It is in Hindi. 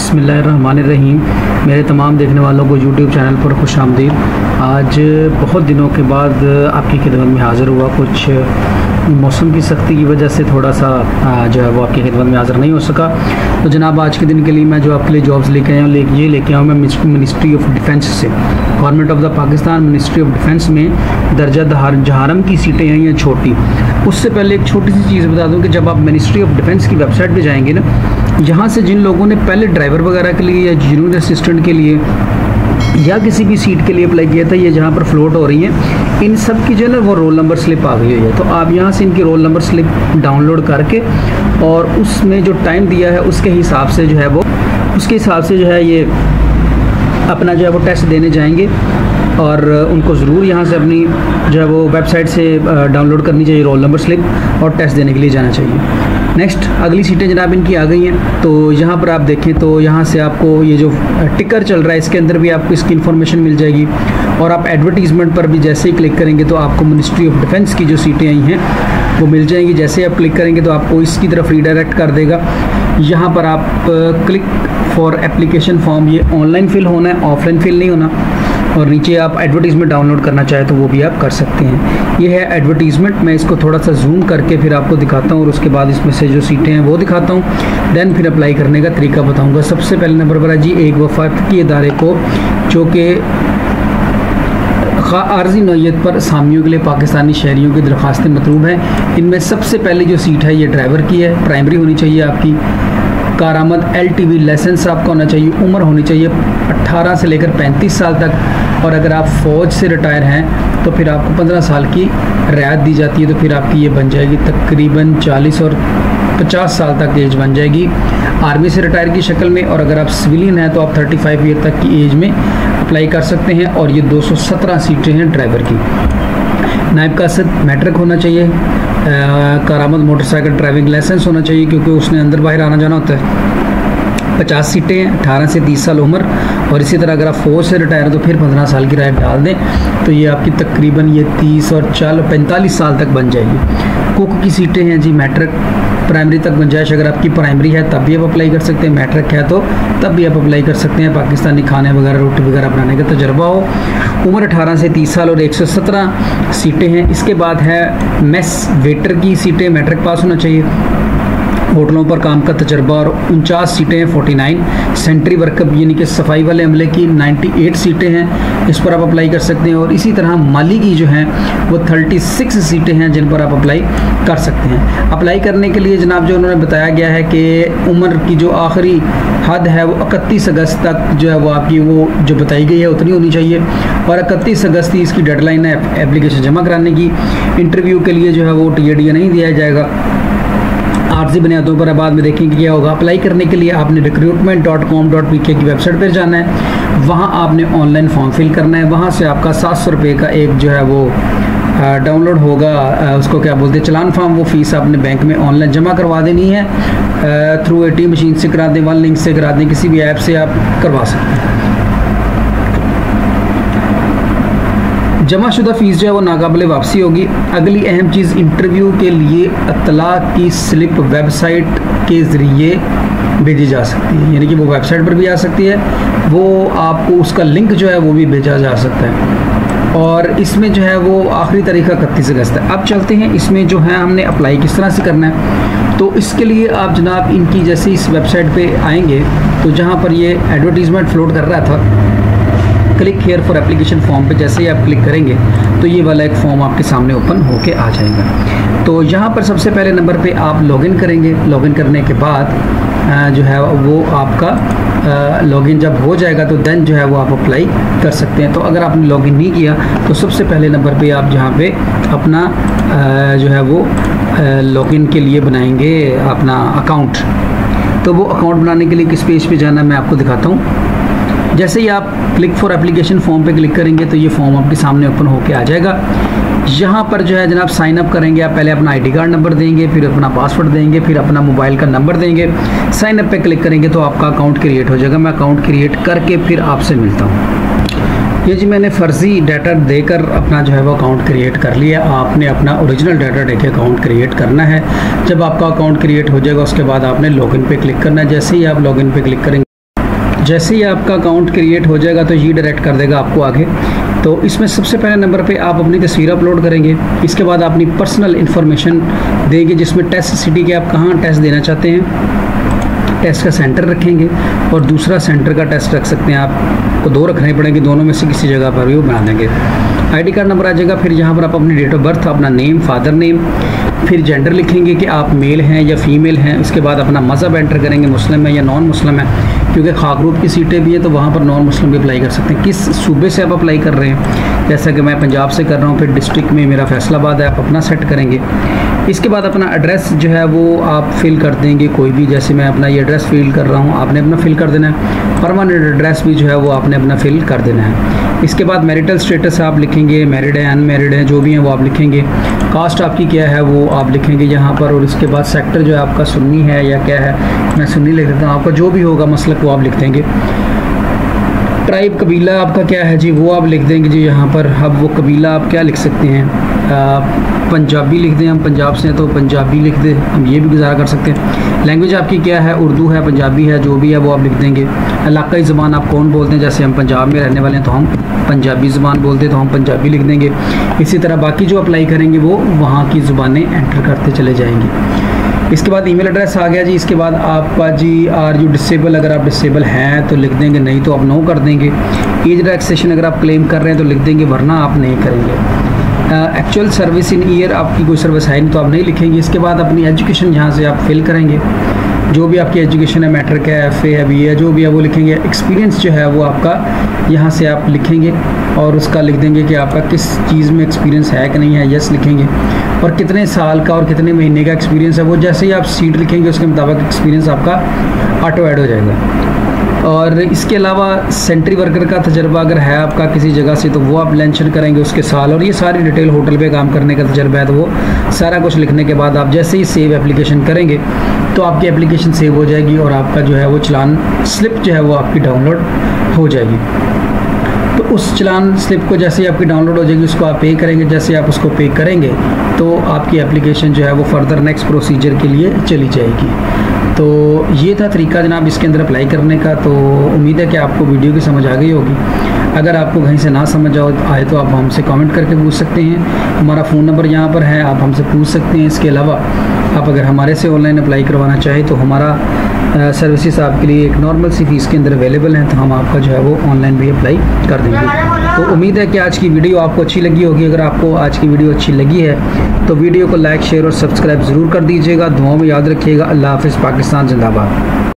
बिस्मिल्लाहिर्रहमानिर्रहीम। मेरे तमाम देखने वालों को यूट्यूब चैनल पर खुश आमदीद। आज बहुत दिनों के बाद आपकी खिदमत में हाज़िर हुआ। कुछ मौसम की सख्ती की वजह से थोड़ा सा जो है वो आपकी खिदमत में हाज़िर नहीं हो सका। तो जनाब आज के दिन के लिए मैं जो आपके लिए जॉब्स लेके आया हूँ ये लेके आया हूँ मैं मिनिस्ट्री ऑफ डिफेंस से। Government of the Pakistan ministry of defence में दर्जा जहारम की सीटें हैं या छोटी। उससे पहले एक छोटी सी चीज़ बता दूँ कि जब आप मिनिस्ट्री ऑफ डिफेंस की वेबसाइट पर जाएंगे ना, यहाँ से जिन लोगों ने पहले ड्राइवर वगैरह के लिए या जूनियर असिस्टेंट के लिए या किसी भी सीट के लिए अप्लाई किया था, ये जहाँ पर फ्लोट हो रही है, इन सब की जो है ना वो रोल नंबर स्लिप आ गई हुई है। तो आप यहाँ से इनकी रोल नंबर स्लिप डाउनलोड करके और उसमें जो टाइम दिया है उसके हिसाब से जो है ये अपना जो है वो टेस्ट देने जाएंगे और उनको ज़रूर यहाँ से अपनी जो है वो वेबसाइट से डाउनलोड करनी चाहिए रोल नंबर स्लिप और टेस्ट देने के लिए जाना चाहिए। नेक्स्ट अगली सीटें जनाब इनकी आ गई हैं। तो यहाँ पर आप देखें तो यहाँ से आपको ये जो टिकर चल रहा है इसके अंदर भी आपको इसकी इन्फॉर्मेशन मिल जाएगी और आप एडवर्टीज़मेंट पर भी जैसे ही क्लिक करेंगे तो आपको मिनिस्ट्री ऑफ डिफेंस की जो सीटें आई हैं वो मिल जाएंगी। जैसे आप क्लिक करेंगे तो आपको इसकी तरफ रीडायरेक्ट कर देगा। यहाँ पर आप क्लिक फॉर एप्लीकेशन फॉर्म, ये ऑनलाइन फिल होना है, ऑफलाइन फिल नहीं होना। और नीचे आप एडवर्टीज़मेंट डाउनलोड करना चाहे तो वो भी आप कर सकते हैं। ये है एडवर्टीज़मेंट। मैं इसको थोड़ा सा जूम करके फिर आपको दिखाता हूँ और उसके बाद इसमें से जो सीटें हैं वो दिखाता हूँ। देन फिर अप्लाई करने का तरीका बताऊँगा। सबसे पहले नंबर पर है जी एक वफाकी इदारे को जो कि आर्जी नौयत पर असामियों के लिए पाकिस्तानी शहरियों की दरख्वास्तें मतलूब हैं। इनमें सबसे पहले जो सीट है ये ड्राइवर की है। प्राइमरी होनी चाहिए आपकी, कारआमद LTV लाइसेंस आपका होना चाहिए, उम्र होनी चाहिए 18 से लेकर 35 साल तक। और अगर आप फ़ौज से रिटायर हैं तो फिर आपको 15 साल की रियायत दी जाती है। तो फिर आपकी ये बन जाएगी तकरीबन 40 और 50 साल तक एज बन जाएगी आर्मी से रिटायर की शक्ल में। और अगर आप सिविलियन हैं तो आप 35 ईयर तक की एज में अप्लाई कर सकते हैं। और ये 217 सीटें हैं ड्राइवर की। नायब कासद मैट्रिक होना चाहिए, कारआमद मोटरसाइकिल ड्राइविंग लाइसेंस होना चाहिए क्योंकि उसने अंदर बाहर आना जाना होता है। 50 सीटें हैं, 18 से 30 साल उम्र। और इसी तरह अगर आप फौज से रिटायर हो तो फिर 15 साल की राय डाल दें तो ये आपकी तकरीबन ये 30 और 45 साल तक बन जाएगी। कुक की सीटें हैं जी, मैट्रिक प्राइमरी तक गुंजाइश अगर आपकी प्राइमरी है तब भी आप अप्लाई कर सकते हैं, मैट्रिक है तो तब भी आप अप्लाई कर सकते हैं। पाकिस्तानी खाने वगैरह रोटी वगैरह बनाने का तजर्बा हो। उम्र 18 से 30 साल और 117 सीटें हैं। इसके बाद है मेस वेटर की सीटें, मैट्रिक पास होना चाहिए। होटलों पर काम का तजर्बा और 49 सीटें हैं 49। सेंट्री वर्कर यानी कि सफाई वाले अमले की 98 सीटें हैं, इस पर आप अप्लाई कर सकते हैं। और इसी तरह माली की जो हैं वो 36 सीटें हैं जिन पर आप अप्लाई कर सकते हैं। अप्लाई करने के लिए जनाब जो उन्होंने बताया गया है कि उम्र की जो आखिरी हद है वो 31 अगस्त तक जो है वो आपकी वो जो बताई गई है उतनी होनी चाहिए। और 31 अगस्त की इसकी डेडलाइन है एप्लीकेशन जमा कराने की। इंटरव्यू के लिए जो है वो TADA नहीं दिया जाएगा, आर्जी बुनियादों पर। बाद में देखेंगे क्या होगा। अप्लाई करने के लिए आपने recruitment.com.pk की वेबसाइट पर जाना है, वहाँ आपने ऑनलाइन फॉर्म फिल करना है। वहाँ से आपका 700 रुपये का एक जो है वो डाउनलोड होगा, उसको क्या बोलते हैं चलान फॉर्म। वो फ़ीस आपने बैंक में ऑनलाइन जमा करवा देनी है। थ्रू ATM मशीन से करा दें, वन लिंक से करा दें, किसी भी ऐप से आप करवा सकते हैं। जमाशुदा फ़ीस जो है वो नाकाबिले वापसी होगी। अगली अहम चीज़, इंटरव्यू के लिए इत्तला की स्लिप वेबसाइट के ज़रिए भेजी जा सकती है, यानी कि वो वेबसाइट पर भी आ सकती है, वो आपको उसका लिंक जो है वो भी भेजा जा सकता है। और इसमें जो है वो आखिरी तारीख 31 अगस्त है। अब चलते हैं इसमें जो है हमने अप्लाई किस तरह से करना है। तो इसके लिए आप जनाब इनकी जैसे इस वेबसाइट पर आएँगे तो जहाँ पर ये एडवर्टीज़मेंट फ्लोट कर रहा था, click here for application form पे जैसे ही आप क्लिक करेंगे तो ये वाला एक फॉर्म आपके सामने ओपन होके आ जाएगा। तो यहाँ पर सबसे पहले नंबर पे आप लॉगिन करेंगे। लॉगिन करने के बाद जो है वो आपका लॉगिन जब हो जाएगा तो देन जो है वो आप अप्लाई कर सकते हैं। तो अगर आपने लॉगिन नहीं किया तो सबसे पहले नंबर पे आप जहाँ पे अपना जो है वो लॉगिन के लिए बनाएंगे अपना अकाउंट। तो वो अकाउंट बनाने के लिए किस पेज पे जाना है मैं आपको दिखाता हूँ। जैसे ही आप क्लिक फॉर एप्लीकेशन फॉर्म पे क्लिक करेंगे तो ये फॉर्म आपके सामने ओपन होके आ जाएगा। यहाँ पर जो है जनाब साइन अप करेंगे आप। पहले अपना ID कार्ड नंबर देंगे, फिर अपना पासवर्ड देंगे, फिर अपना मोबाइल का नंबर देंगे। साइन अप पे क्लिक करेंगे तो आपका अकाउंट क्रिएट हो जाएगा। मैं अकाउंट क्रिएट करके फिर आपसे मिलता हूँ। ये जी मैंने फ़र्ज़ी डाटा देकर अपना जो है वो अकाउंट क्रिएट कर लिया। आपने अपना ओरिजिनल डाटा देके अकाउंट क्रिएट करना है। जब आपका अकाउंट क्रिएट हो जाएगा उसके बाद आपने लॉगिन पे क्लिक करना है। जैसे ही आप लॉगिन पे क्लिक करेंगे जैसे ही आपका अकाउंट क्रिएट हो जाएगा तो ये डायरेक्ट कर देगा आपको आगे। तो इसमें सबसे पहले नंबर पे आप अपनी तस्वीर अपलोड करेंगे। इसके बाद अपनी पर्सनल इन्फॉर्मेशन देंगे, जिसमें टेस्ट सिटी के आप कहाँ टेस्ट देना चाहते हैं, टेस्ट का सेंटर रखेंगे और दूसरा सेंटर का टेस्ट रख सकते हैं। आपको 2 रखने पड़ेंगे, दोनों में से किसी जगह पर भी वो बना देंगे। आईडी कार्ड नंबर आ जाएगा, फिर यहाँ पर आप अपनी डेट ऑफ बर्थ, अपना नेम, फादर नेम, फिर जेंडर लिखेंगे कि आप मेल हैं या फीमेल हैं। इसके बाद अपना मज़हब एंटर करेंगे, मुस्लिम है या नॉन मुस्लिम है, क्योंकि खाक की सीटें भी है तो वहाँ पर नॉन मुस्लिम भी अप्लाई कर सकते हैं। किस सूबे से आप अप्लाई कर रहे हैं, जैसा कि मैं पंजाब से कर रहा हूँ, फिर डिस्ट्रिक्ट में मेरा फैसलाबाद है, आप अपना सेट करेंगे। इसके बाद अपना एड्रेस जो है वो आप फिल कर देंगे, कोई भी, जैसे मैं अपना ये एड्रेस फिल कर रहा हूँ, आपने अपना फिल कर देना है। परमानेंट एड्रेस भी जो है वो आपने अपना फिल कर देना है। इसके बाद मैरिटल स्टेटस आप लिखेंगे, मैरिड है, अनमैरिड है, जो भी हैं वो आप लिखेंगे। कास्ट आपकी क्या है वो आप लिखेंगे यहाँ पर, और इसके बाद सेक्टर जो है आपका सुन्नी है या क्या है, मैं सुन्नी लिख देता हूँ, आपका जो भी होगा मसलक वो आप लिख देंगे। ट्राइब कबीला आपका क्या है जी, वो आप लिख देंगे जी यहाँ पर। अब वो कबीला आप क्या लिख सकते हैं, पंजाबी लिख दें, हम पंजाब से हैं तो पंजाबी लिख दें, हम ये भी गुजारा कर सकते हैं। लैंग्वेज आपकी क्या है, उर्दू है, पंजाबी है, जो भी है वो आप लिख देंगे। इलाकाई ज़बान आप कौन बोलते हैं, जैसे हम पंजाब में रहने वाले हैं तो हम पंजाबी ज़बान बोलते हैं तो हम पंजाबी लिख देंगे। इसी तरह बाकी जो अप्लाई करेंगे वो वहाँ की ज़ुबानें एंटर करते चले जाएंगे। इसके बाद ईमेल एड्रेस आ गया जी। इसके बाद आपका जी आर यू डिसेबल, अगर आप डिसेबल हैं तो लिख देंगे, नहीं तो आप नो कर देंगे। एज रिलैक्सेशन अगर आप क्लेम कर रहे हैं तो लिख देंगे, वरना आप नहीं करेंगे। एक्चुअल सर्विस इन ईयर, आपकी कोई सर्विस है नहीं तो आप नहीं लिखेंगे। इसके बाद अपनी एजुकेशन यहाँ से आप फिल करेंगे, जो भी आपकी एजुकेशन है, मैट्रिक है, FA है, BA है, जो भी है वो लिखेंगे। एक्सपीरियंस जो है वो आपका यहाँ से आप लिखेंगे और उसका लिख देंगे कि आपका किस चीज़ में एक्सपीरियंस है कि नहीं है, यस लिखेंगे। और कितने साल का और कितने महीने का एक्सपीरियंस है वो जैसे ही आप सीट लिखेंगे उसके मुताबिक एक्सपीरियंस आपका ऑटो ऐड हो जाएगा। और इसके अलावा सेंट्री वर्कर का तजर्बा अगर है आपका किसी जगह से तो वो आप मेंशन करेंगे उसके साल, और ये सारी डिटेल होटल पे काम करने का तजर्बा है तो वो सारा कुछ लिखने के बाद आप जैसे ही सेव एप्लीकेशन करेंगे तो आपकी एप्लीकेशन सेव हो जाएगी और आपका जो है वो चलान स्लिप जो है वो आपकी डाउनलोड हो जाएगी। तो उस चलान स्लिप को जैसे ही आपकी डाउनलोड हो जाएगी उसको आप पे करेंगे। जैसे आप उसको पे करेंगे तो आपकी एप्लीकेशन जो है वो फर्दर नेक्स्ट प्रोसीजर के लिए चली जाएगी। तो ये था तरीका जनाब इसके अंदर अप्लाई करने का। तो उम्मीद है कि आपको वीडियो की समझ आ गई होगी। अगर आपको कहीं से ना समझ आए तो आप हमसे कमेंट करके पूछ सकते हैं। हमारा फ़ोन नंबर यहाँ पर है, आप हमसे पूछ सकते हैं। इसके अलावा आप अगर हमारे से ऑनलाइन अप्लाई करवाना चाहें तो हमारा सर्विसेज आपके लिए एक नॉर्मल सी फीस के अंदर अवेलेबल हैं, तो हम आपका जो है वो ऑनलाइन भी अप्लाई कर देंगे। तो उम्मीद है कि आज की वीडियो आपको अच्छी लगी होगी। अगर आपको आज की वीडियो अच्छी लगी है तो वीडियो को लाइक, शेयर और सब्सक्राइब ज़रूर कर दीजिएगा। दुआओं में याद रखिएगा। अल्लाह हाफ़िज़। पाकिस्तान जिंदाबाद।